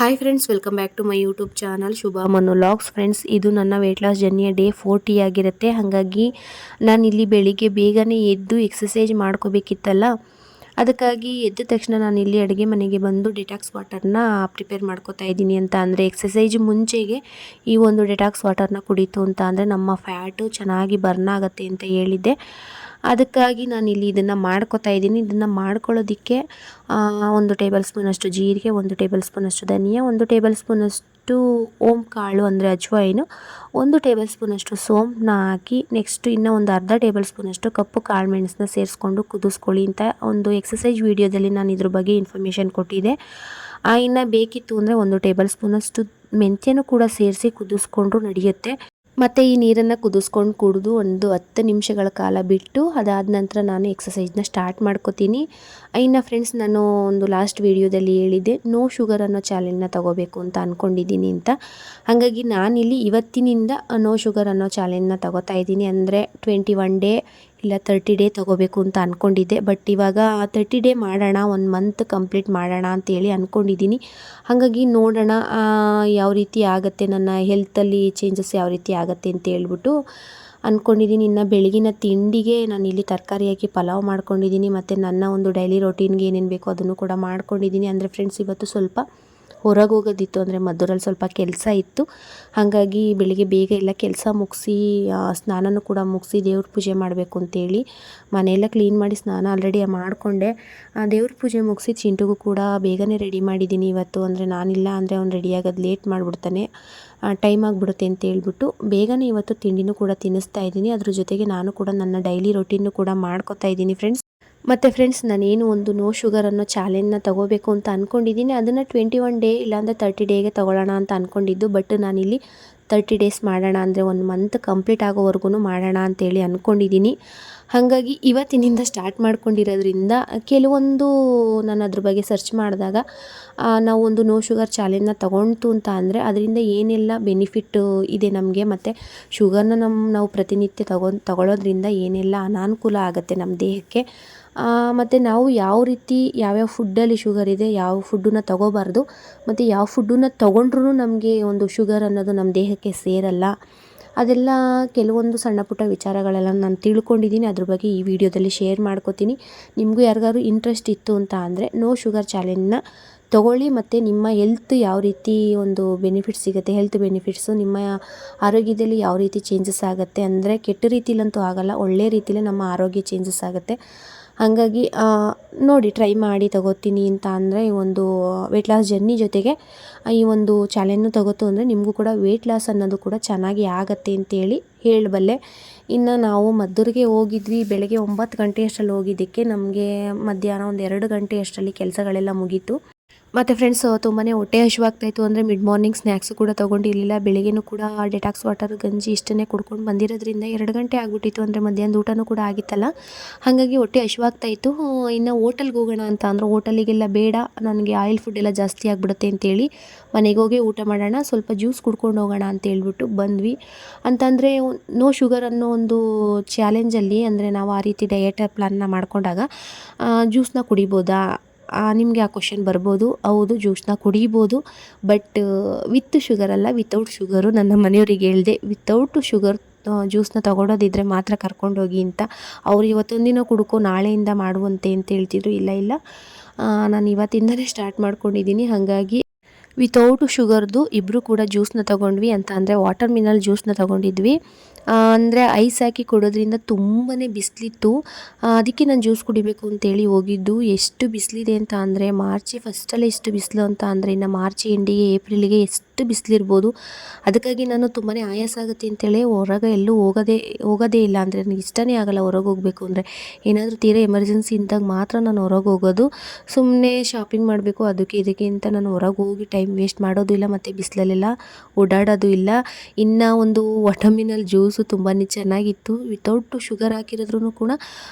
Hi friends, welcome back to my YouTube channel Shubha Manu logs. Friends, ಇದು ನನ್ನ weight loss ಜರ್ನಿಯ day 40 ಆಗಿರುತ್ತೆ. ಹಾಗಾಗಿ ನಾನು ಇಲ್ಲಿ ಬೆಳಿಗ್ಗೆ ಬೇಗನೆ ಎದ್ದು ಎಕ್ಸಸೈಜ್ ಮಾಡ್ಕೋಬೇಕಿತ್ತಲ್ಲ, ಅದಕ್ಕಾಗಿ ಎದ್ದ ತಕ್ಷಣ ನಾನು ಇಲ್ಲಿ ಅಡುಗೆ ಮನೆಗೆ ಬಂದು ಡಿಟಾಕ್ಸ್ ವಾಟರ್ನ ಪ್ರಿಪೇರ್ ಮಾಡ್ಕೋತಾ ಇದ್ದೀನಿ. ಅಂತ ಅಂದರೆ ಎಕ್ಸಸೈಜ್ ಮುಂಚೆಗೆ ಈ ಒಂದು ಡಿಟಾಕ್ಸ್ ವಾಟರ್ನ ಕುಡಿತು ಅಂತ ಅಂದರೆ ನಮ್ಮ ಫ್ಯಾಟು ಚೆನ್ನಾಗಿ ಬರ್ನ್ ಆಗುತ್ತೆ ಅಂತ ಹೇಳಿದ್ದೆ. ಅದಕ್ಕಾಗಿ ನಾನು ಇಲ್ಲಿ ಇದನ್ನು ಮಾಡ್ಕೋತಾ ಇದ್ದೀನಿ. ಇದನ್ನು ಮಾಡ್ಕೊಳ್ಳೋದಕ್ಕೆ 1 ಟೇಬಲ್ ಸ್ಪೂನಷ್ಟು ಜೀರಿಗೆ, 1 ಟೇಬಲ್ ಸ್ಪೂನಷ್ಟು ಧನಿಯಾ, 1 ಟೇಬಲ್ ಸ್ಪೂನಷ್ಟು ಓಮ್ ಕಾಳು ಅಂದರೆ ಅಜ್ವಾಯಿನು, 1 ಟೇಬಲ್ ಸ್ಪೂನಷ್ಟು ಸೋಂಪನ್ನ ಹಾಕಿ, ನೆಕ್ಸ್ಟ್ ಇನ್ನೂ ಒಂದು ಅರ್ಧ ಟೇಬಲ್ ಸ್ಪೂನಷ್ಟು ಕಪ್ಪು ಕಾಳು ಮೆಣಸನ್ನ ಸೇರಿಸ್ಕೊಂಡು ಕುದಿಸ್ಕೊಳ್ಳಿ ಅಂತ ಒಂದು ಎಕ್ಸಸೈಜ್ ವೀಡಿಯೋದಲ್ಲಿ ನಾನು ಇದ್ರ ಬಗ್ಗೆ ಇನ್ಫಾರ್ಮೇಷನ್ ಕೊಟ್ಟಿದ್ದೆ. ಇನ್ನು ಬೇಕಿತ್ತು ಅಂದರೆ 1 ಟೇಬಲ್ ಸ್ಪೂನಷ್ಟು ಮೆಂತ್ಯನೂ ಕೂಡ ಸೇರಿಸಿ ಕುದಿಸ್ಕೊಂಡ್ರು ನಡೆಯುತ್ತೆ. ಮತ್ತು ಈ ನೀರನ್ನು ಕುದಿಸ್ಕೊಂಡು ಕುಡಿದು ಒಂದು 10 ನಿಮಿಷಗಳ ಕಾಲ ಬಿಟ್ಟು ಅದಾದ ನಂತರ ನಾನು ಎಕ್ಸಸೈಜ್ನ ಸ್ಟಾರ್ಟ್ ಮಾಡ್ಕೋತೀನಿ. ಇನ್ನು ಫ್ರೆಂಡ್ಸ್, ನಾನು ಒಂದು ಲಾಸ್ಟ್ ವೀಡಿಯೋದಲ್ಲಿ ಹೇಳಿದ್ದೆ ನೋ ಶುಗರ್ ಅನ್ನೋ ಚಾಲೆಂಜ್ನ ತೊಗೋಬೇಕು ಅಂತ ಅಂದ್ಕೊಂಡಿದ್ದೀನಿ ಅಂತ. ಹಾಗಾಗಿ ನಾನಿಲ್ಲಿ ಇವತ್ತಿನಿಂದ ನೋ ಶುಗರ್ ಅನ್ನೋ ಚಾಲೆಂಜ್ನ ತೊಗೋತಾ ಇದ್ದೀನಿ. ಅಂದರೆ 21 ಡೇ ಇಲ್ಲ 30 ಡೇ ತೊಗೋಬೇಕು ಅಂತ ಅಂದ್ಕೊಂಡಿದ್ದೆ. ಬಟ್ ಇವಾಗ 30 ಡೇ ಮಾಡೋಣ, 1 ಮಂತ್ ಕಂಪ್ಲೀಟ್ ಮಾಡೋಣ ಅಂತೇಳಿ ಅಂದ್ಕೊಂಡಿದ್ದೀನಿ. ಹಾಗಾಗಿ ನೋಡೋಣ ಯಾವ ರೀತಿ ಆಗುತ್ತೆ, ನನ್ನ ಹೆಲ್ತಲ್ಲಿ ಚೇಂಜಸ್ ಯಾವ ರೀತಿ ಆಗುತ್ತೆ ಅಂತ ಹೇಳ್ಬಿಟ್ಟು ಅಂದ್ಕೊಂಡಿದ್ದೀನಿ. ಇನ್ನು ಬೆಳಗಿನ ತಿಂಡಿಗೆ ನಾನು ಇಲ್ಲಿ ತರಕಾರಿ ಹಾಕಿ ಪಲಾವ್ ಮಾಡ್ಕೊಂಡಿದ್ದೀನಿ. ಮತ್ತು ನನ್ನ ಒಂದು ಡೈಲಿ ರೊಟೀನ್ಗೆ ಏನೇನು ಬೇಕೋ ಅದನ್ನು ಕೂಡ ಮಾಡ್ಕೊಂಡಿದ್ದೀನಿ. ಅಂದರೆ ಫ್ರೆಂಡ್ಸ್, ಇವತ್ತು ಸ್ವಲ್ಪ ಹೊರಗೆ ಹೋಗೋದಿತ್ತು, ಅಂದರೆ ಮದ್ದೂರಲ್ಲಿ ಸ್ವಲ್ಪ ಕೆಲಸ ಇತ್ತು. ಹಾಗಾಗಿ ಬೆಳಿಗ್ಗೆ ಬೇಗ ಎಲ್ಲ ಕೆಲಸ ಮುಗಿಸಿ ಸ್ನಾನನೂ ಕೂಡ ಮುಗಿಸಿ ದೇವ್ರ ಪೂಜೆ ಮಾಡಬೇಕು ಅಂತೇಳಿ ಮನೆಯೆಲ್ಲ ಕ್ಲೀನ್ ಮಾಡಿ ಸ್ನಾನ ಆಲ್ರೆಡಿ ಮಾಡಿಕೊಂಡೆ. ದೇವ್ರ ಪೂಜೆ ಮುಗಿಸಿ ಚಿಂಟುಗೂ ಕೂಡ ಬೇಗನೆ ರೆಡಿ ಮಾಡಿದ್ದೀನಿ ಇವತ್ತು. ಅಂದರೆ ನಾನಿಲ್ಲ ಅಂದರೆ ಅವ್ನು ರೆಡಿಯಾಗೋದು ಲೇಟ್ ಮಾಡಿಬಿಡ್ತಾನೆ, ಟೈಮ್ ಆಗಿಬಿಡುತ್ತೆ ಅಂತ ಹೇಳ್ಬಿಟ್ಟು ಬೇಗನೆ ಇವತ್ತು ತಿಂಡಿನೂ ಕೂಡ ತಿನ್ನಿಸ್ತಾ ಇದ್ದೀನಿ. ಅದ್ರ ಜೊತೆಗೆ ನಾನು ಕೂಡ ನನ್ನ ಡೈಲಿ ರೊಟೀನು ಕೂಡ ಮಾಡ್ಕೋತಾ ಇದ್ದೀನಿ ಫ್ರೆಂಡ್ಸ್. ಮತ್ತು ಫ್ರೆಂಡ್ಸ್, ನಾನೇನು ಒಂದು ನೋ ಶುಗರ್ ಅನ್ನೋ ಚಾಲೆಂಜ್ನ ತೊಗೋಬೇಕು ಅಂತ ಅಂದ್ಕೊಂಡಿದ್ದೀನಿ. ಅದನ್ನು 21 ಡೇ ಇಲ್ಲಾಂದರೆ 30 ಡೇಗೆ ತೊಗೊಳ್ಳೋಣ ಅಂತ ಅಂದ್ಕೊಂಡಿದ್ದು. ಬಟ್ ನಾನಿಲ್ಲಿ 30 ಡೇಸ್ ಮಾಡೋಣ, ಅಂದರೆ 1 ಮಂತ್ ಕಂಪ್ಲೀಟ್ ಆಗೋವರೆಗೂ ಮಾಡೋಣ ಅಂತೇಳಿ ಅಂದ್ಕೊಂಡಿದ್ದೀನಿ. ಹಾಗಾಗಿ ಇವತ್ತಿನಿಂದ ಸ್ಟಾರ್ಟ್ ಮಾಡ್ಕೊಂಡಿರೋದ್ರಿಂದ ಕೆಲವೊಂದು ನಾನು ಅದ್ರ ಬಗ್ಗೆ ಸರ್ಚ್ ಮಾಡಿದಾಗ ನಾವು ಒಂದು ನೋ ಶುಗರ್ ಚಾಲೆಂಜ್ನ ತೊಗೊಂತು ಅಂತ ಅಂದರೆ ಅದರಿಂದ ಏನೆಲ್ಲ ಬೆನಿಫಿಟ್ಟು ಇದೆ ನಮಗೆ, ಮತ್ತು ಶುಗರ್ನ ನಾವು ಪ್ರತಿನಿತ್ಯ ತಗೊಳ್ಳೋದ್ರಿಂದ ಏನೆಲ್ಲ ಅನಾನುಕೂಲ ಆಗುತ್ತೆ ನಮ್ಮ ದೇಹಕ್ಕೆ, ಮತ್ತು ನಾವು ಯಾವ ರೀತಿ ಯಾವ್ಯಾವ ಫುಡ್ಡಲ್ಲಿ ಶುಗರ್ ಇದೆ, ಯಾವ ಫುಡ್ಡನ್ನ ತೊಗೋಬಾರ್ದು, ಮತ್ತು ಯಾವ ಫುಡ್ಡನ್ನ ತೊಗೊಂಡ್ರೂ ನಮಗೆ ಒಂದು ಶುಗರ್ ಅನ್ನೋದು ನಮ್ಮ ದೇಹಕ್ಕೆ ಸೇರಲ್ಲ, ಅದೆಲ್ಲ ಕೆಲವೊಂದು ಸಣ್ಣ ಪುಟ್ಟ ವಿಚಾರಗಳೆಲ್ಲ ನಾನು ತಿಳ್ಕೊಂಡಿದ್ದೀನಿ. ಅದ್ರ ಬಗ್ಗೆ ಈ ವಿಡಿಯೋದಲ್ಲಿ ಶೇರ್ ಮಾಡ್ಕೋತೀನಿ. ನಿಮಗೂ ಯಾರಿಗಾದ್ರು ಇಂಟ್ರೆಸ್ಟ್ ಇತ್ತು ಅಂತ ಅಂದರೆ ನೋ ಶುಗರ್ ಚಾಲೆಂಜ್ನ ತೊಗೊಳ್ಳಿ. ಮತ್ತು ನಿಮ್ಮ ಹೆಲ್ತ್ ಯಾವ ರೀತಿ ಒಂದು ಬೆನಿಫಿಟ್ಸ್ ಸಿಗುತ್ತೆ, ಹೆಲ್ತ್ ಬೆನಿಫಿಟ್ಸು ನಿಮ್ಮ ಆರೋಗ್ಯದಲ್ಲಿ ಯಾವ ರೀತಿ ಚೇಂಜಸ್ ಆಗುತ್ತೆ, ಅಂದರೆ ಕೆಟ್ಟ ರೀತಿಲಂತೂ ಆಗಲ್ಲ, ಒಳ್ಳೆ ರೀತಿಲೇ ನಮ್ಮ ಆರೋಗ್ಯ ಚೇಂಜಸ್ ಆಗುತ್ತೆ. ಹಾಗಾಗಿ ನೋಡಿ ಟ್ರೈ ಮಾಡಿ ತಗೋತೀನಿ ಅಂತ ಅಂದರೆ ಈ ಒಂದು ವೆಯ್ಟ್ ಲಾಸ್ ಜರ್ನಿ ಜೊತೆಗೆ ಈ ಒಂದು ಚಾಲೆಂಜ್ನ ತಗೋತು ಅಂದರೆ ನಿಮಗೂ ಕೂಡ ವೆಯ್ಟ್ ಲಾಸ್ ಅನ್ನೋದು ಕೂಡ ಚೆನ್ನಾಗಿ ಆಗುತ್ತೆ ಅಂತೇಳಿ ಹೇಳಬಲ್ಲೆ. ಇನ್ನು ನಾವು ಮದ್ದೂರಿಗೆ ಹೋಗಿದ್ವಿ, ಬೆಳಗ್ಗೆ 9 ಗಂಟೆ ಅಷ್ಟರಲ್ಲಿ ಹೋಗಿದ್ದಕ್ಕೆ ನಮಗೆ ಮಧ್ಯಾಹ್ನ ಒಂದು 2 ಗಂಟೆ ಅಷ್ಟರಲ್ಲಿ ಕೆಲಸಗಳೆಲ್ಲ ಮುಗೀತು. ಮತ್ತು ಫ್ರೆಂಡ್ಸ್, ತುಂಬಾ ಹೊಟ್ಟೆ ಹಸಿವಾಗ್ತಾಯಿತ್ತು. ಅಂದರೆ ಮಿಡ್ ಮಾರ್ನಿಂಗ್ ಸ್ನ್ಯಾಕ್ಸು ಕೂಡ ತೊಗೊಂಡಿರಲಿಲ್ಲ. ಬೆಳಗ್ಗೆನೂ ಕೂಡ ಡೆಟಾಕ್ಸ್ ವಾಟರ್ ಗಂಜಿ ಇಷ್ಟನ್ನೇ ಕುಡ್ಕೊಂಡು ಬಂದಿರೋದ್ರಿಂದ 2 ಗಂಟೆ ಆಗಿಬಿಟ್ಟಿತ್ತು. ಅಂದರೆ ಮಧ್ಯಾಹ್ನದ ಊಟನೂ ಕೂಡ ಆಗಿತ್ತಲ್ಲ, ಹಾಗಾಗಿ ಹೊಟ್ಟೆ ಹಸಿವಾಗ್ತಾಯಿತ್ತು. ಇನ್ನು ಹೋಟೆಲ್ಗೆ ಹೋಗೋಣ ಅಂತ ಅಂದ್ರೆ ಹೋಟೆಲಿಗೆಲ್ಲ ಬೇಡ, ನನಗೆ ಆಯಿಲ್ ಫುಡ್ ಎಲ್ಲ ಜಾಸ್ತಿ ಆಗಿಬಿಡುತ್ತೆ ಅಂತೇಳಿ ಮನೆಗೆ ಹೋಗಿ ಊಟ ಮಾಡೋಣ, ಸ್ವಲ್ಪ ಜ್ಯೂಸ್ ಕುಡ್ಕೊಂಡು ಹೋಗೋಣ ಅಂತ ಹೇಳ್ಬಿಟ್ಟು ಬಂದ್ವಿ. ಅಂತಂದರೆ ನೋ ಶುಗರ್ ಅನ್ನೋ ಒಂದು ಚಾಲೆಂಜಲ್ಲಿ ಅಂದರೆ ನಾವು ಆ ರೀತಿ ಡಯಟ್ ಪ್ಲಾನ್ನ ಮಾಡ್ಕೊಂಡಾಗ ಜ್ಯೂಸನ್ನ ಕುಡಿಬೋದಾ, ನಿಮಗೆ ಆ ಕ್ವಶನ್ ಬರ್ಬೋದು. ಹೌದು, ಜ್ಯೂಸನ್ನ ಕುಡಿಬೋದು, ಬಟ್ ವಿತ್ ಶುಗರ್ ಅಲ್ಲ, ವಿತೌಟ್ ಶುಗರು. ನನ್ನ ಮನೆಯವ್ರಿಗೆ ಹೇಳಿದೆ ವಿತೌಟ್ ಶುಗರ್ ಜ್ಯೂಸನ್ನ ತೊಗೊಳೋದಿದ್ರೆ ಮಾತ್ರ ಕರ್ಕೊಂಡೋಗಿ ಅಂತ. ಅವ್ರು ಇವತ್ತೊಂದಿನ ಕುಡ್ಕೊ ನಾಳೆಯಿಂದ ಮಾಡುವಂತೆ ಅಂತ ಹೇಳ್ತಿದ್ರು. ಇಲ್ಲ, ನಾನು ಇವತ್ತಿಂದಲೇ ಸ್ಟಾರ್ಟ್ ಮಾಡ್ಕೊಂಡಿದ್ದೀನಿ. ಹಾಗಾಗಿ ವಿತೌಟ್ ಶುಗರ್ದು ಇಬ್ಬರು ಕೂಡ ಜ್ಯೂಸನ್ನ ತೊಗೊಂಡ್ವಿ. ಅಂತ ಅಂದರೆ ವಾಟರ್ ಮಿನರಲ್ ಜ್ಯೂಸನ್ನ ತೊಗೊಂಡಿದ್ವಿ. ಅಂದರೆ ಐಸ್ ಹಾಕಿ ಕೊಡೋದ್ರಿಂದ ತುಂಬಾ ಬಿಸಿಲಿತ್ತು, ಅದಕ್ಕೆ ನಾನು ಜ್ಯೂಸ್ ಕುಡಿಬೇಕು ಅಂತೇಳಿ ಹೋಗಿದ್ದು. ಎಷ್ಟು ಬಿಸಿಲಿದೆ ಅಂತ ಅಂದರೆ ಮಾರ್ಚ್ ಫಸ್ಟಲ್ಲೇ ಇಷ್ಟು ಬಿಸಿಲು ಅಂತ ಅಂದರೆ ಇನ್ನು ಮಾರ್ಚ್ ಎಂಡಿಗೆ ಏಪ್ರಿಲಿಗೆ ಎಷ್ಟು ಬಿಸಿಲಿರ್ಬೋದು. ಅದಕ್ಕಾಗಿ ನಾನು ತುಂಬಾ ಆಯಾಸ ಆಗುತ್ತೆ ಅಂತೇಳಿ ಹೊರಗೆ ಎಲ್ಲೂ ಹೋಗೋದೇ ಇಲ್ಲ. ಅಂದರೆ ನನಗೆ ಇಷ್ಟನೇ ಆಗೋಲ್ಲ ಹೊರಗೆ ಹೋಗಬೇಕು ಅಂದರೆ. ಏನಾದರೂ ತೀರಾ ಎಮರ್ಜೆನ್ಸಿ ಇದ್ದಾಗ ಮಾತ್ರ ನಾನು ಹೊರಗೆ ಹೋಗೋದು. ಸುಮ್ಮನೆ ಶಾಪಿಂಗ್ ಮಾಡಬೇಕು ಅದಕ್ಕೆ ಇದಕ್ಕೆ ಅಂತ ನಾನು ಹೊರಗೆ ಹೋಗಿ ಟೈಮ್ ವೇಸ್ಟ್ ಮಾಡೋದು ಇಲ್ಲ, ಮತ್ತು ಬಿಸಿಲಲ್ಲೆಲ್ಲ ಓಡಾಡೋದು ಇಲ್ಲ. ಇನ್ನು ಒಂದು ವಾಟರ್ ಮಿನರಲ್ ಜ್ಯೂಸು ತುಂಬಾ ಚೆನ್ನಾಗಿತ್ತು. ವಿತೌಟ್ ಶುಗರ್ ಹಾಕಿರೋದ್ರೂ ಕೂಡ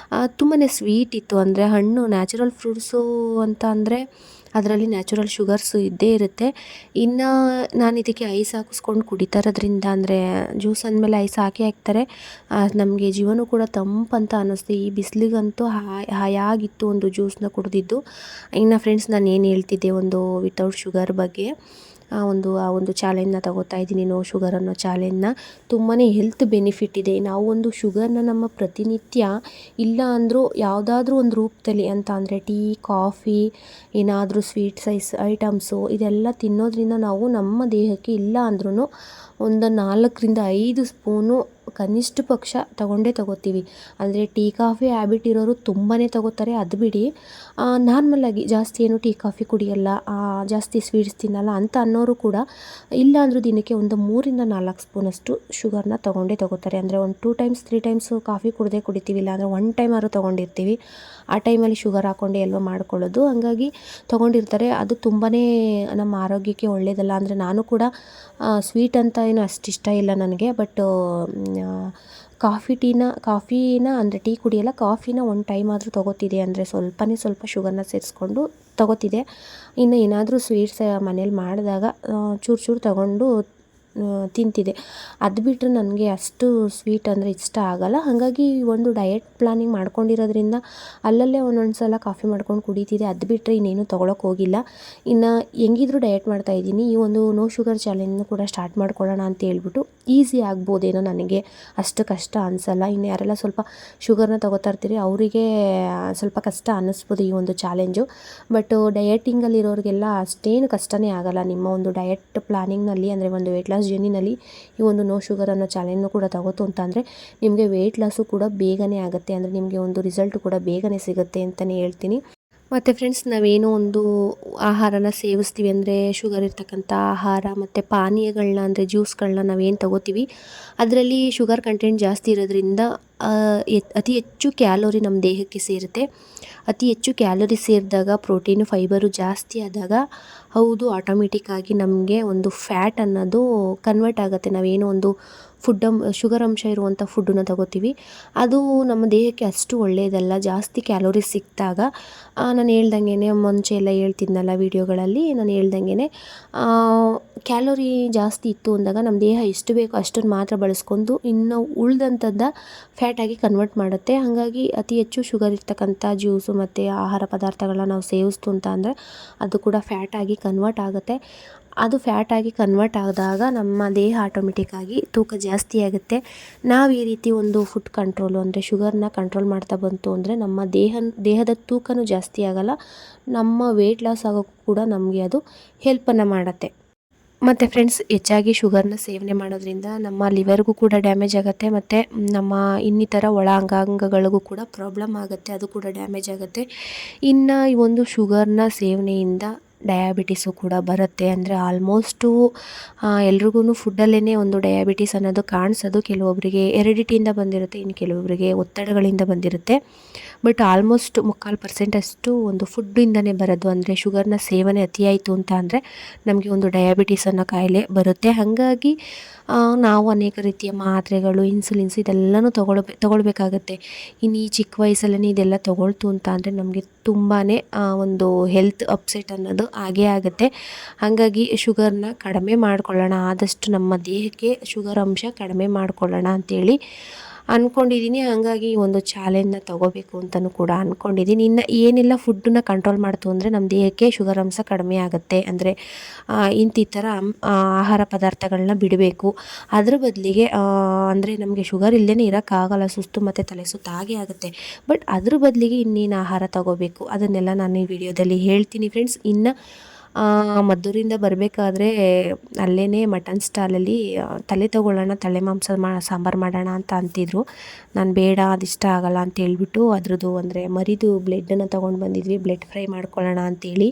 ತುಂಬಾ ಸ್ವೀಟ್ ಇತ್ತು. ಅಂದರೆ ಹಣ್ಣು ನ್ಯಾಚುರಲ್ ಫ್ರೂಟ್ಸು ಅಂತ ಅಂದರೆ ಅದರಲ್ಲಿ ನ್ಯಾಚುರಲ್ ಶುಗರ್ಸು ಇದ್ದೇ ಇರುತ್ತೆ. ಇನ್ನು ನಾನು ಇದಕ್ಕೆ ಐಸ್ ಹಾಕಿಸ್ಕೊಂಡು ಕುಡಿತಾ ಇರೋದ್ರಿಂದ, ಅಂದರೆ ಜ್ಯೂಸ್ ಅಂದಮೇಲೆ ಐಸ್ ಹಾಕ್ತಾರೆ, ನಮಗೆ ಜೀವನೂ ಕೂಡ ತಂಪಂತ ಅನ್ನಿಸ್ತು. ಈ ಬಿಸಿಲಿಗಂತೂ ಹಾಯಾಗಿತ್ತು ಒಂದು ಜ್ಯೂಸನ್ನ ಕುಡಿದಿದ್ದು. ಇನ್ನು ಫ್ರೆಂಡ್ಸ್, ನಾನು ಏನು ಹೇಳ್ತಿದ್ದೆ ಒಂದು ವಿತೌಟ್ ಶುಗರ್ ಬಗ್ಗೆ, ಆ ಒಂದು ಚಾಲೆಂಜ್ನ ತಗೋತಾ ಇದ್ದೀನಿ, ನೋ ಶುಗರ್ ಅನ್ನೋ ಚಾಲೆಂಜ್ನ. ತುಂಬಾ ಹೆಲ್ತ್ ಬೆನಿಫಿಟ್ ಇದೆ. ನಾವು ಒಂದು ಶುಗರ್ನ ನಮ್ಮ ಪ್ರತಿನಿತ್ಯ ಇಲ್ಲ ಅಂದರೂ ಯಾವುದಾದ್ರೂ ಒಂದು ರೂಪದಲ್ಲಿ ಅಂತ ಅಂದರೆ ಟೀ, ಕಾಫಿ, ಏನಾದರೂ ಐಟಮ್ಸು ಇದೆಲ್ಲ ತಿನ್ನೋದ್ರಿಂದ ನಾವು ನಮ್ಮ ದೇಹಕ್ಕೆ ಇಲ್ಲ ಅಂದ್ರೂ ಒಂದು 4-5 ಸ್ಪೂನು ಕನಿಷ್ಠ ಪಕ್ಷ ತಗೋತೀವಿ. ಅಂದರೆ ಟೀ ಕಾಫಿ ಹ್ಯಾಬಿಟ್ ಇರೋರು ತುಂಬಾ ತಗೋತಾರೆ, ಅದು ಬಿಡಿ. ನಾರ್ಮಲಾಗಿ ಜಾಸ್ತಿ ಏನು ಟೀ ಕಾಫಿ ಕುಡಿಯಲ್ಲ, ಜಾಸ್ತಿ ಸ್ವೀಟ್ಸ್ ತಿನ್ನಲ್ಲ ಅಂತ ಅನ್ನೋರು ಕೂಡ ಇಲ್ಲ ಅಂದರೂ ದಿನಕ್ಕೆ ಒಂದು 3-4 ಸ್ಪೂನಷ್ಟು ಶುಗರ್ನ ತಗೋತಾರೆ. ಅಂದರೆ ಒಂದು 2 ಟೈಮ್ಸ್ 3 ಟೈಮ್ಸು ಕಾಫಿ ಕುಡಿತೀವಿ, ಇಲ್ಲ ಅಂದರೆ 1 ಟೈಮ್ ಆದ್ರೂ ತೊಗೊಂಡಿರ್ತೀವಿ. ಆ ಟೈಮಲ್ಲಿ ಶುಗರ್ ಹಾಕ್ಕೊಂಡೆ ಎಲ್ಲೋ ಮಾಡ್ಕೊಳ್ಳೋದು, ಹಾಗಾಗಿ ತೊಗೊಂಡಿರ್ತಾರೆ. ಅದು ತುಂಬಾ ನಮ್ಮ ಆರೋಗ್ಯಕ್ಕೆ ಒಳ್ಳೆಯದಲ್ಲ. ಅಂದರೆ ನಾನು ಕೂಡ ಸ್ವೀಟ್ ಅಂತ ಏನು ಅಷ್ಟು ಇಷ್ಟ ಇಲ್ಲ ನನಗೆ, ಬಟ್ ಕಾಫಿನ ಅಂದರೆ ಟೀ ಕುಡಿಯಲ್ಲ, ಕಾಫಿನ 1 ಟೈಮ್ ಆದರೂ ತೊಗೋತಿದ್ದೆ. ಅಂದರೆ ಸ್ವಲ್ಪ ಶುಗರ್ನ ಸೇರಿಸ್ಕೊಂಡು ತೊಗೋತಿದ್ದೆ. ಇನ್ನು ಏನಾದರೂ ಸ್ವೀಟ್ಸ್ ಮನೇಲಿ ಮಾಡಿದಾಗ ಚೂರು ತೊಗೊಂಡು ತಿಂತಿದ್ದೆ. ಅದು ಬಿಟ್ಟರೆ ನನಗೆ ಅಷ್ಟು ಸ್ವೀಟ್ ಅಂದರೆ ಇಷ್ಟ ಆಗಲ್ಲ. ಹಾಗಾಗಿ ಒಂದು ಡಯಟ್ ಪ್ಲಾನಿಂಗ್ ಮಾಡ್ಕೊಂಡಿರೋದ್ರಿಂದ ಅಲ್ಲಲ್ಲೇ ಒಂದೊಂದು ಸಲ ಕಾಫಿ ಮಾಡ್ಕೊಂಡು ಕುಡಿತಿದ್ದೆ. ಅದು ಬಿಟ್ಟರೆ ಇನ್ನೇನು ತೊಗೊಳಕ್ಕೆ ಹೋಗಿಲ್ಲ. ಇನ್ನು ಹೆಂಗಿದ್ರು ಡಯಟ್ ಮಾಡ್ತಾಯಿದ್ದೀನಿ. ಈ ಒಂದು ನೋ ಶುಗರ್ ಚಾಲೆಂಜ್ನ ಕೂಡ ಸ್ಟಾರ್ಟ್ ಮಾಡ್ಕೊಳ್ಳೋಣ ಅಂತ ಹೇಳ್ಬಿಟ್ಟು. ಈಸಿ ಆಗ್ಬೋದೇನೋ, ನನಗೆ ಅಷ್ಟು ಕಷ್ಟ ಅನಿಸಲ್ಲ. ಇನ್ನು ಯಾರೆಲ್ಲ ಸ್ವಲ್ಪ ಶುಗರ್ನ ತೊಗೋತಾ ಇರ್ತೀರಿ ಅವರಿಗೆ ಸ್ವಲ್ಪ ಕಷ್ಟ ಅನ್ನಿಸ್ಬೋದು ಈ ಒಂದು ಚಾಲೆಂಜು. ಬಟ್ ಡಯಟಿಂಗಲ್ಲಿರೋರಿಗೆಲ್ಲ ಅಷ್ಟೇನು ಕಷ್ಟನೇ ಆಗಲ್ಲ. ನಿಮ್ಮ ಒಂದು ಡಯಟ್ ಪ್ಲಾನಿಂಗ್ನಲ್ಲಿ, ಅಂದರೆ ಒಂದು ವೆಯ್ಟ್ ಲಾಸ್ ಜರ್ನಿನಲ್ಲಿ ಈ ಒಂದು ನೋ ಶುಗರ್ ಅನ್ನೋ ಚಾಲೆಂಜ್ನು ಕೂಡ ತಗೋತು ಅಂತ ಅಂದರೆ ನಿಮಗೆ ವೆಯ್ಟ್ ಲಾಸು ಕೂಡ ಬೇಗನೆ ಆಗುತ್ತೆ. ಅಂದರೆ ನಿಮಗೆ ಒಂದು ರಿಸಲ್ಟ್ ಕೂಡ ಬೇಗನೆ ಸಿಗುತ್ತೆ ಅಂತಲೇ ಹೇಳ್ತೀನಿ. ಮತ್ತು ಫ್ರೆಂಡ್ಸ್, ನಾವೇನೋ ಒಂದು ಆಹಾರನ ಸೇವಿಸ್ತೀವಿ, ಅಂದರೆ ಶುಗರ್ ಇರ್ತಕ್ಕಂಥ ಆಹಾರ ಮತ್ತು ಪಾನೀಯಗಳನ್ನ, ಅಂದರೆ ಜ್ಯೂಸ್ಗಳನ್ನ ನಾವೇನು ತಗೋತೀವಿ ಅದರಲ್ಲಿ ಶುಗರ್ ಕಂಟೆಂಟ್ ಜಾಸ್ತಿ ಇರೋದ್ರಿಂದ ಅತಿ ಹೆಚ್ಚು ಕ್ಯಾಲೋರಿ ನಮ್ಮ ದೇಹಕ್ಕೆ ಸೇರುತ್ತೆ. ಅತಿ ಹೆಚ್ಚು ಕ್ಯಾಲೋರಿ ಸೇರಿದಾಗ ಪ್ರೋಟೀನು ಫೈಬರು ಜಾಸ್ತಿ ಆದಾಗ ಹೌದು ಆಟೋಮೆಟಿಕ್ಕಾಗಿ ನಮಗೆ ಒಂದು ಫ್ಯಾಟ್ ಅನ್ನೋದು ಕನ್ವರ್ಟ್ ಆಗುತ್ತೆ. ನಾವೇನೋ ಒಂದು ಶುಗರ್ ಅಂಶ ಇರುವಂಥ ಫುಡ್ಡನ್ನು ತಗೋತೀವಿ, ಅದು ನಮ್ಮ ದೇಹಕ್ಕೆ ಅಷ್ಟು ಒಳ್ಳೆಯದಲ್ಲ. ಜಾಸ್ತಿ ಕ್ಯಾಲೋರಿ ಸಿಕ್ಕಿದಾಗ ನಾನು ಹೇಳ್ದಂಗೆ ಮುಂಚೆ ಎಲ್ಲ ಹೇಳ್ತಿದ್ನಲ್ಲ ವೀಡಿಯೋಗಳಲ್ಲಿ, ನಾನು ಹೇಳ್ದಂಗೆ ಕ್ಯಾಲೋರಿ ಜಾಸ್ತಿ ಇತ್ತು ಅಂದಾಗ ನಮ್ಮ ದೇಹ ಎಷ್ಟು ಬೇಕೋ ಅಷ್ಟನ್ನು ಮಾತ್ರ ಬಳಸ್ಕೊಂಡು ಇನ್ನು ಉಳಿದಂಥದ್ದು ಫ್ಯಾಟಾಗಿ ಕನ್ವರ್ಟ್ ಮಾಡುತ್ತೆ. ಹಾಗಾಗಿ ಅತಿ ಹೆಚ್ಚು ಶುಗರ್ ಇರ್ತಕ್ಕಂಥ ಜ್ಯೂಸು ಮತ್ತು ಆಹಾರ ಪದಾರ್ಥಗಳನ್ನ ನಾವು ಸೇವಿಸ್ತು ಅಂತ ಅಂದರೆ ಅದು ಕೂಡ ಫ್ಯಾಟಾಗಿ ಕನ್ವರ್ಟ್ ಆಗುತ್ತೆ. ಅದು ಫ್ಯಾಟಾಗಿ ಕನ್ವರ್ಟ್ ಆದಾಗ ನಮ್ಮ ದೇಹ ಆಟೋಮೆಟಿಕ್ಕಾಗಿ ತೂಕ ಜಾಸ್ತಿ ಆಗುತ್ತೆ. ನಾವು ಈ ರೀತಿ ಒಂದು ಫುಡ್ ಕಂಟ್ರೋಲು, ಅಂದರೆ ಶುಗರ್ನ ಕಂಟ್ರೋಲ್ ಮಾಡ್ತಾ ಬಂತು ಅಂದರೆ ನಮ್ಮ ದೇಹದ ತೂಕನೂ ಜಾಸ್ತಿ ಆಗೋಲ್ಲ, ನಮ್ಮ ವೆಯ್ಟ್ ಲಾಸ್ ಆಗೋಕ್ಕೂ ಕೂಡ ನಮಗೆ ಅದು ಹೆಲ್ಪನ್ನು ಮಾಡುತ್ತೆ. ಮತ್ತು ಫ್ರೆಂಡ್ಸ್, ಹೆಚ್ಚಾಗಿ ಶುಗರ್ನ ಸೇವನೆ ಮಾಡೋದ್ರಿಂದ ನಮ್ಮ ಲಿವರ್ಗೂ ಕೂಡ ಡ್ಯಾಮೇಜ್ ಆಗುತ್ತೆ, ಮತ್ತು ನಮ್ಮ ಇನ್ನಿತರ ಒಳ ಅಂಗಾಂಗಗಳಿಗೂ ಕೂಡ ಪ್ರಾಬ್ಲಮ್ ಆಗುತ್ತೆ, ಅದು ಕೂಡ ಡ್ಯಾಮೇಜ್ ಆಗುತ್ತೆ. ಇನ್ನು ಈ ಒಂದು ಶುಗರ್ನ ಸೇವನೆಯಿಂದ ಡಯಾಬಿಟಿಸು ಕೂಡ ಬರುತ್ತೆ. ಅಂದರೆ ಆಲ್ಮೋಸ್ಟು ಎಲ್ರಿಗೂ ಫುಡ್ಡಲ್ಲೇ ಒಂದು ಡಯಾಬಿಟಿಸ್ ಅನ್ನೋದು ಕಾಣಿಸೋದು. ಕೆಲವೊಬ್ಬರಿಗೆ ಹೆರಿಡಿಟಿಯಿಂದ ಬಂದಿರುತ್ತೆ, ಇನ್ನು ಕೆಲವೊಬ್ಬರಿಗೆ ಒತ್ತಡಗಳಿಂದ ಬಂದಿರುತ್ತೆ. ಬಟ್ ಆಲ್ಮೋಸ್ಟ್ 3/4% ಅಷ್ಟು ಒಂದು ಫುಡ್ಡಿಂದನೇ ಬರೋದು. ಅಂದರೆ ಶುಗರ್ನ ಸೇವನೆ ಅತಿಯಾಯಿತು ಅಂತ ಅಂದರೆ ನಮಗೆ ಒಂದು ಡಯಾಬಿಟಿಸ್ ಅನ್ನೋ ಕಾಯಿಲೆ ಬರುತ್ತೆ. ಹಾಗಾಗಿ ನಾವು ಅನೇಕ ರೀತಿಯ ಮಾತ್ರೆಗಳು, ಇನ್ಸುಲಿನ್ಸ್ ಇದೆಲ್ಲನೂ ತೊಗೊಳ್ಬೇಕಾಗತ್ತೆ. ಇನ್ನು ಈ ಚಿಕ್ಕ ವಯಸ್ಸಲ್ಲೇ ಇದೆಲ್ಲ ತೊಗೊಳ್ತು ಅಂತ ಅಂದರೆ ನಮಗೆ ತುಂಬಾ ಒಂದು ಹೆಲ್ತ್ ಅಪ್ಸೆಟ್ ಅನ್ನೋದು ಆಗೇ ಆಗುತ್ತೆ. ಹಾಗಾಗಿ ಶುಗರ್ನ ಕಡಿಮೆ ಮಾಡ್ಕೊಳ್ಳೋಣ, ಆದಷ್ಟು ನಮ್ಮ ದೇಹಕ್ಕೆ ಶುಗರ್ ಅಂಶ ಕಡಿಮೆ ಮಾಡ್ಕೊಳ್ಳೋಣ ಅಂಥೇಳಿ ಅಂದ್ಕೊಂಡಿದ್ದೀನಿ. ಹಾಗಾಗಿ ಈ ಒಂದು ಚಾಲೆಂಜ್ನ ತೊಗೋಬೇಕು ಅಂತಲೂ ಕೂಡ ಅಂದ್ಕೊಂಡಿದ್ದೀನಿ. ಇನ್ನು ಏನೆಲ್ಲ ಫುಡ್ಡನ್ನ ಕಂಟ್ರೋಲ್ ಮಾಡ್ತು ಅಂದರೆ ನಮ್ಮ ದೇಹಕ್ಕೆ ಶುಗರ್ ಅಂಶ ಕಡಿಮೆ ಆಗುತ್ತೆ, ಅಂದರೆ ಇಂತಿತರ ಆಹಾರ ಪದಾರ್ಥಗಳನ್ನ ಬಿಡಬೇಕು. ಅದ್ರ ಬದಲಿಗೆ ಅಂದರೆ ನಮಗೆ ಶುಗರ್ ಇಲ್ಲದೇ ಇರೋಕ್ಕಾಗಲ್ಲ, ಸುಸ್ತು ಮತ್ತು ತಲೆ ಸುತ್ತು ಹಾಗೆ ಆಗುತ್ತೆ. ಬಟ್ ಅದ್ರ ಬದಲಿಗೆ ಇನ್ನೇನು ಆಹಾರ ತಗೋಬೇಕು ಅದನ್ನೆಲ್ಲ ನಾನು ಈ ವಿಡಿಯೋದಲ್ಲಿ ಹೇಳ್ತೀನಿ ಫ್ರೆಂಡ್ಸ್. ಇನ್ನು ಮದ್ದೂರಿಂದ ಬರಬೇಕಾದ್ರೆ ಅಲ್ಲೇ ಮಟನ್ ಸ್ಟಾಲಲ್ಲಿ ತಲೆ ತೊಗೊಳ್ಳೋಣ, ತಲೆ ಮಾಂಸ ಸಾಂಬಾರು ಮಾಡೋಣ ಅಂತ ಅಂತಿದ್ರು. ನಾನು ಬೇಡ, ಅದಿಷ್ಟ ಆಗಲ್ಲ ಅಂತ ಹೇಳ್ಬಿಟ್ಟು ಅದ್ರದ್ದು ಅಂದರೆ ಮರಿದು ಬ್ಲೆಡ್ಡನ್ನು ತೊಗೊಂಡು ಬಂದಿದ್ವಿ, ಬ್ಲೆಡ್ ಫ್ರೈ ಮಾಡ್ಕೊಳ್ಳೋಣ ಅಂತೇಳಿ.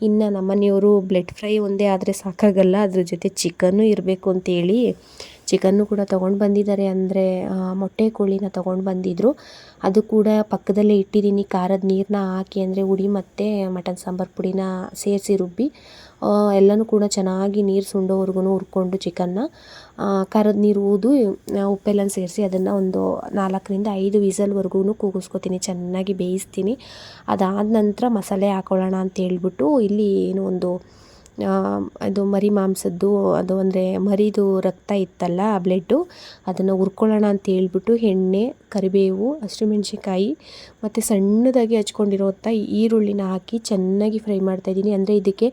ಇನ್ನು ನಮ್ಮನೆಯವರು ಬ್ಲೆಡ್ ಫ್ರೈ ಒಂದೇ ಆದರೆ ಸಾಕಾಗಲ್ಲ, ಅದ್ರ ಜೊತೆ ಚಿಕನ್ನು ಇರಬೇಕು ಅಂತೇಳಿ ಚಿಕನ್ನು ಕೂಡ ತೊಗೊಂಡು ಬಂದಿದ್ದಾರೆ. ಅಂದರೆ ಮೊಟ್ಟೆ ಕೋಳಿನ ತೊಗೊಂಡು ಬಂದಿದ್ದರು, ಅದು ಕೂಡ ಪಕ್ಕದಲ್ಲೇ ಇಟ್ಟಿದ್ದೀನಿ. ಖಾರದ ನೀರನ್ನ ಹಾಕಿ, ಅಂದರೆ ಹುಡಿ ಮತ್ತು ಮಟನ್ ಸಾಂಬಾರು ಪುಡಿನ ಸೇರಿಸಿ ರುಬ್ಬಿ ಎಲ್ಲನೂ ಕೂಡ ಚೆನ್ನಾಗಿ ನೀರು ಸುಂಡೋವರೆಗೂ ಹುರ್ಕೊಂಡು ಚಿಕನ್ನ ಖಾರದ ನೀರು ಊದು ಉಪ್ಪೆಲ್ಲ ಸೇರಿಸಿ ಅದನ್ನು ಒಂದು 4-5 ವಿಸಲ್ವರೆಗೂ ಕೂಗಿಸ್ಕೊತೀನಿ, ಚೆನ್ನಾಗಿ ಬೇಯಿಸ್ತೀನಿ. ಅದಾದ ನಂತರ ಮಸಾಲೆ ಹಾಕೊಳ್ಳೋಣ ಅಂತ ಹೇಳ್ಬಿಟ್ಟು ಇಲ್ಲಿ ಏನು ಒಂದು ಅದು ಮರಿ ಮಾಂಸದ್ದು ಅದು ಅಂದರೆ ಮರಿದು ರಕ್ತ ಇತ್ತಲ್ಲ ಬ್ಲಡ್ಡು, ಅದನ್ನು ಹುರ್ಕೊಳ್ಳೋಣ ಅಂತ ಹೇಳ್ಬಿಟ್ಟು ಎಣ್ಣೆ, ಕರಿಬೇವು, ಹಸಿಮೆಣ್ಸಿನ್ಕಾಯಿ ಮತ್ತು ಸಣ್ಣದಾಗಿ ಹಚ್ಕೊಂಡಿರೋಂಥ ಈರುಳ್ಳಿನ ಹಾಕಿ ಚೆನ್ನಾಗಿ ಫ್ರೈ ಮಾಡ್ತಾಯಿದ್ದೀನಿ. ಅಂದರೆ ಇದಕ್ಕೆ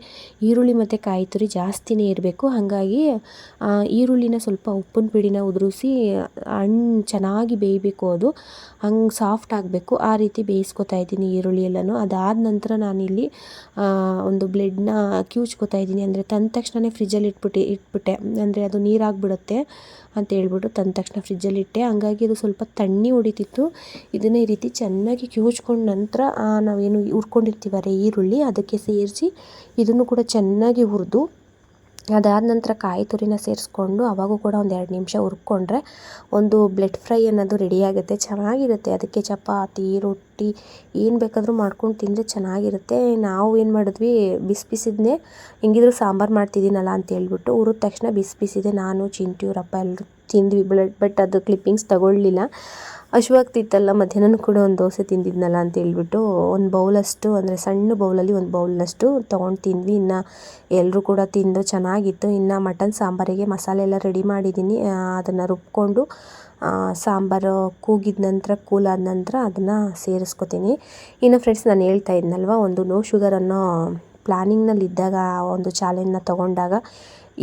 ಈರುಳ್ಳಿ ಮತ್ತು ಕಾಯಿ ತುರಿ ಜಾಸ್ತಿನೇ ಇರಬೇಕು. ಹಾಗಾಗಿ ಈರುಳ್ಳಿನ ಸ್ವಲ್ಪ ಉಪ್ಪಿನ ಪುಡಿನ ಉದುರಿಸಿ ಚೆನ್ನಾಗಿ ಬೇಯಬೇಕು, ಅದು ಹಂಗೆ ಸಾಫ್ಟ್ ಆಗಬೇಕು, ಆ ರೀತಿ ಬೇಯಿಸ್ಕೊತಾ ಇದ್ದೀನಿ ಈರುಳ್ಳಿ ಎಲ್ಲನೂ. ಅದಾದ ನಂತರ ನಾನಿಲ್ಲಿ ಒಂದು ಬ್ಲೆಡ್ನ ಕಿವುಚ್ಕೊತಾ ಇದ್ದೀನಿ. ಅಂದರೆ ತಂದ ತಕ್ಷಣ ಫ್ರಿಜ್ಜಲ್ಲಿ ಇಟ್ಬಿಟ್ಟೆ, ಅಂದರೆ ಅದು ನೀರಾಗಿಬಿಡುತ್ತೆ ಅಂತ ಹೇಳ್ಬಿಟ್ಟು ತಂದ ತಕ್ಷಣ ಫ್ರಿಜ್ಜಲ್ಲಿಟ್ಟೆ. ಹಂಗಾಗಿ ಅದು ಸ್ವಲ್ಪ ತಣ್ಣಿ ಹೊಡಿತಿತ್ತು. ಇದನ್ನು ಈ ರೀತಿ ಚೆನ್ನಾಗಿ ಕಿವುಚ್ಕೊಂಡ ನಂತರ ನಾವೇನು ಹುರ್ಕೊಂಡಿರ್ತೀವಲ್ಲ ಈರುಳ್ಳಿ, ಅದಕ್ಕೆ ಸೇರಿಸಿ ಇದನ್ನು ಕೂಡ ಚೆನ್ನಾಗಿ ಹುರಿದು ಅದಾದ ನಂತರ ಕಾಯಿ ತುರಿನ ಸೇರಿಸ್ಕೊಂಡು ಅವಾಗೂ ಕೂಡ ಒಂದು 2 ನಿಮಿಷ ಹುರ್ಕೊಂಡ್ರೆ ಒಂದು ಬ್ಲೆಡ್ ಫ್ರೈ ಅನ್ನೋದು ರೆಡಿಯಾಗುತ್ತೆ, ಚೆನ್ನಾಗಿರುತ್ತೆ. ಅದಕ್ಕೆ ಚಪಾತಿ, ರೊಟ್ಟಿ ಏನು ಬೇಕಾದರೂ ಮಾಡ್ಕೊಂಡು ತಿಂದರೆ ಚೆನ್ನಾಗಿರುತ್ತೆ. ನಾವು ಏನು ಮಾಡಿದ್ವಿ, ಬಿಸಿದನ್ನೇ ಹೆಂಗಿದ್ರು ಸಾಂಬಾರು ಮಾಡ್ತಿದ್ದೀನಲ್ಲ ಅಂತ ಹೇಳ್ಬಿಟ್ಟು ಹುರಿದ ತಕ್ಷಣ ಬಿಸಿದೆ. ನಾನು, ಚಿಂಟು, ಇವರಪ್ಪ ಎಲ್ಲರೂ ತಿಂದ್ವಿ. ಬಟ್ ಅದು ಕ್ಲಿಪ್ಪಿಂಗ್ಸ್ ತಗೊಳ್ಳಿಲ್ಲ. ಹಶ್ವಾಗ್ತಿತ್ತಲ್ಲ, ಮಧ್ಯಾಹ್ನ ಕೂಡ ಒಂದು ದೋಸೆ ತಿಂದಿದ್ನಲ್ಲ ಅಂತ ಹೇಳ್ಬಿಟ್ಟು ಒಂದು ಬೌಲಷ್ಟು, ಅಂದರೆ ಸಣ್ಣ ಬೌಲಲ್ಲಿ ಒಂದು ಬೌಲ್ನಷ್ಟು ತೊಗೊಂಡು ತಿಂದ್ವಿ. ಇನ್ನು ಎಲ್ಲರೂ ಕೂಡ ತಿಂದು ಚೆನ್ನಾಗಿತ್ತು. ಇನ್ನು ಮಟನ್ ಸಾಂಬಾರಿಗೆ ಮಸಾಲೆ ಎಲ್ಲ ರೆಡಿ ಮಾಡಿದ್ದೀನಿ. ಅದನ್ನು ರುಬ್ಕೊಂಡು ಸಾಂಬಾರು ಕೂಲಾದ ನಂತರ ಅದನ್ನು ಸೇರಿಸ್ಕೊತೀನಿ. ಇನ್ನು ಫ್ರೆಂಡ್ಸ್, ನಾನು ಹೇಳ್ತಾ ಇದ್ನಲ್ವ, ಒಂದು ನೋ ಶುಗರ್ ಅನ್ನೋ ಪ್ಲ್ಯಾನಿಂಗ್ನಲ್ಲಿದ್ದಾಗ, ಒಂದು ಚಾಲೆಂಜ್ನ ತೊಗೊಂಡಾಗ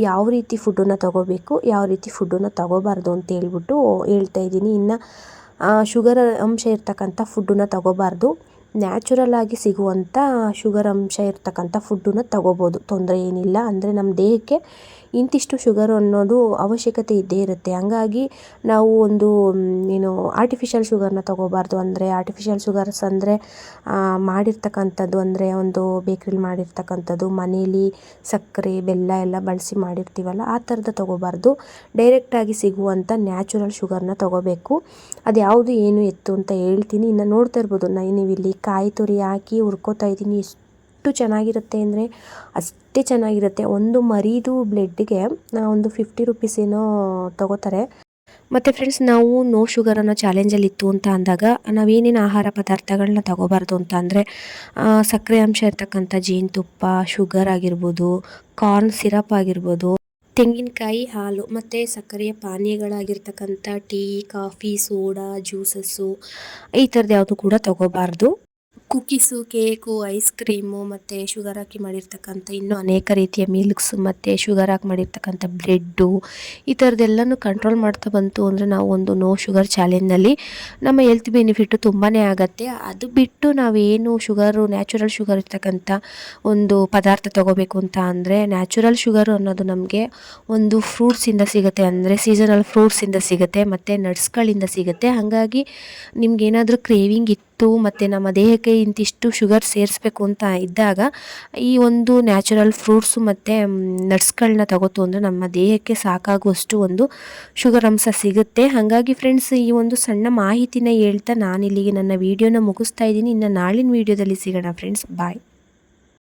ಯಾವ ರೀತಿ ಫುಡ್ಡನ್ನು ತೊಗೋಬೇಕು, ಯಾವ ರೀತಿ ಫುಡ್ಡನ್ನು ತೊಗೋಬಾರ್ದು ಅಂತ ಹೇಳ್ಬಿಟ್ಟು ಹೇಳ್ತಾ ಇದ್ದೀನಿ. ಇನ್ನು ಶುಗರ್ ಅಂಶ ಇರ್ತಕ್ಕಂಥ ಫುಡ್ಡನ್ನು ತೊಗೋಬಾರ್ದು. ನ್ಯಾಚುರಲ್ ಆಗಿ ಸಿಗುವಂಥ ಶುಗರ್ ಅಂಶ ಇರ್ತಕ್ಕಂಥ ಫುಡ್ಡನ್ನು ತೊಗೋಬೋದು, ತೊಂದರೆ ಏನಿಲ್ಲ. ಅಂದರೆ ನಮ್ಮ ದೇಹಕ್ಕೆ ಇಂತಿಷ್ಟು ಶುಗರ್ ಅನ್ನೋದು ಅವಶ್ಯಕತೆ ಇದ್ದೇ ಇರುತ್ತೆ. ಹಂಗಾಗಿ ನಾವು ಒಂದು ಏನು ಆರ್ಟಿಫಿಷಿಯಲ್ ಶುಗರ್ನ ತೊಗೋಬಾರ್ದು. ಅಂದರೆ ಆರ್ಟಿಫಿಷಿಯಲ್ ಶುಗರ್ಸ್ ಅಂದರೆ ಮಾಡಿರ್ತಕ್ಕಂಥದ್ದು, ಅಂದರೆ ಒಂದು ಬೇಕ್ರಿಲಿ ಮಾಡಿರ್ತಕ್ಕಂಥದ್ದು, ಮನೇಲಿ ಸಕ್ಕರೆ, ಬೆಲ್ಲ ಎಲ್ಲ ಬಳಸಿ ಮಾಡಿರ್ತೀವಲ್ಲ, ಆ ಥರದ್ದು ತೊಗೋಬಾರ್ದು. ಡೈರೆಕ್ಟಾಗಿ ಸಿಗುವಂಥ ನ್ಯಾಚುರಲ್ ಶುಗರ್ನ ತೊಗೋಬೇಕು. ಅದು ಯಾವುದು ಏನು ಎತ್ತು ಅಂತ ಹೇಳ್ತೀನಿ. ಇನ್ನು ನೋಡ್ತಾ ಇರ್ಬೋದು, ನೀವಿಲ್ಲಿ ಕಾಯಿ ತುರಿ ಹಾಕಿ ಹುರ್ಕೋತಾ ಇದ್ದೀನಿ. ಎಷ್ಟು ಚೆನ್ನಾಗಿರುತ್ತೆ ಅಂದರೆ ಅಷ್ಟೇ ಚೆನ್ನಾಗಿರುತ್ತೆ. ಒಂದು ಮರಿದು ಬ್ಲೆಡ್ಗೆ ಒಂದು 50 ರುಪೀಸ್ ಏನೋ ತೊಗೋತಾರೆ. ಮತ್ತು ಫ್ರೆಂಡ್ಸ್, ನಾವು ನೋ ಶುಗರ್ ಅನ್ನೋ ಚಾಲೆಂಜಲ್ಲಿ ಇತ್ತು ಅಂತ ಅಂದಾಗ ನಾವೇನೇನು ಆಹಾರ ಪದಾರ್ಥಗಳನ್ನ ತೊಗೋಬಾರ್ದು ಅಂತ ಅಂದರೆ ಸಕ್ಕರೆ ಅಂಶ ಇರ್ತಕ್ಕಂಥ ಜೇನುತುಪ್ಪ, ಶುಗರ್ ಆಗಿರ್ಬೋದು, ಕಾರ್ನ್ ಸಿರಪ್ ಆಗಿರ್ಬೋದು, ತೆಂಗಿನಕಾಯಿ ಹಾಲು ಮತ್ತು ಸಕ್ಕರೆಯ ಪಾನೀಯಗಳಾಗಿರ್ತಕ್ಕಂಥ ಟೀ, ಕಾಫಿ, ಸೋಡಾ, ಜ್ಯೂಸಸ್ಸು ಈ ಥರದ್ದು ಯಾವುದು ಕೂಡ ತೊಗೋಬಾರ್ದು. ಕುಕ್ಕೀಸು, ಕೇಕು, ಐಸ್ ಕ್ರೀಮು ಮತ್ತು ಶುಗರ್ ಹಾಕಿ ಮಾಡಿರ್ತಕ್ಕಂಥ ಇನ್ನೂ ಅನೇಕ ರೀತಿಯ ಮಿಲ್ಕ್ಸ್ ಮತ್ತು ಶುಗರ್ ಹಾಕಿ ಮಾಡಿರ್ತಕ್ಕಂಥ ಬ್ರೆಡ್ಡು, ಈ ಥರದ್ದೆಲ್ಲನೂ ಕಂಟ್ರೋಲ್ ಮಾಡ್ತಾ ಬಂತು ಅಂದರೆ ನಾವು ಒಂದು ನೋ ಶುಗರ್ ಚಾಲೆಂಜ್ನಲ್ಲಿ ನಮ್ಮ ಹೆಲ್ತ್ ಬೆನಿಫಿಟ್ಟು ತುಂಬಾ ಆಗುತ್ತೆ. ಅದು ಬಿಟ್ಟು ನಾವೇನು ಶುಗರು, ನ್ಯಾಚುರಲ್ ಶುಗರ್ ಇರ್ತಕ್ಕಂಥ ಒಂದು ಪದಾರ್ಥ ತೊಗೋಬೇಕು ಅಂತ ಅಂದರೆ, ನ್ಯಾಚುರಲ್ ಶುಗರು ಅನ್ನೋದು ನಮಗೆ ಒಂದು ಫ್ರೂಟ್ಸಿಂದ ಸಿಗುತ್ತೆ, ಅಂದರೆ ಸೀಸನಲ್ ಫ್ರೂಟ್ಸಿಂದ ಸಿಗುತ್ತೆ ಮತ್ತು ನಟ್ಸ್ಗಳಿಂದ ಸಿಗುತ್ತೆ. ಹಾಗಾಗಿ ನಿಮ್ಗೇನಾದರೂ ಕ್ರೇವಿಂಗ್ ಇತ್ತು ಮತ್ತು ನಮ್ಮ ದೇಹಕ್ಕೆ ಇಂತಿಷ್ಟು ಶುಗರ್ ಸೇರಿಸ್ಬೇಕು ಅಂತ ಇದ್ದಾಗ ಈ ಒಂದು ನ್ಯಾಚುರಲ್ ಫ್ರೂಟ್ಸು ಮತ್ತು ನಟ್ಸ್ಗಳನ್ನ ತಗೋತು ಅಂದರೆ ನಮ್ಮ ದೇಹಕ್ಕೆ ಸಾಕಾಗುವಷ್ಟು ಒಂದು ಶುಗರ್ ಅಂಶ ಸಿಗುತ್ತೆ. ಹಾಗಾಗಿ ಫ್ರೆಂಡ್ಸ್, ಈ ಒಂದು ಸಣ್ಣ ಮಾಹಿತಿನ ಹೇಳ್ತಾ ನಾನಿಲ್ಲಿಗೆ ನನ್ನ ವೀಡಿಯೋನ ಮುಗಿಸ್ತಾ ಇದ್ದೀನಿ. ಇನ್ನು ನಾಳಿನ ವೀಡಿಯೋದಲ್ಲಿ ಸಿಗೋಣ ಫ್ರೆಂಡ್ಸ್, ಬಾಯ್.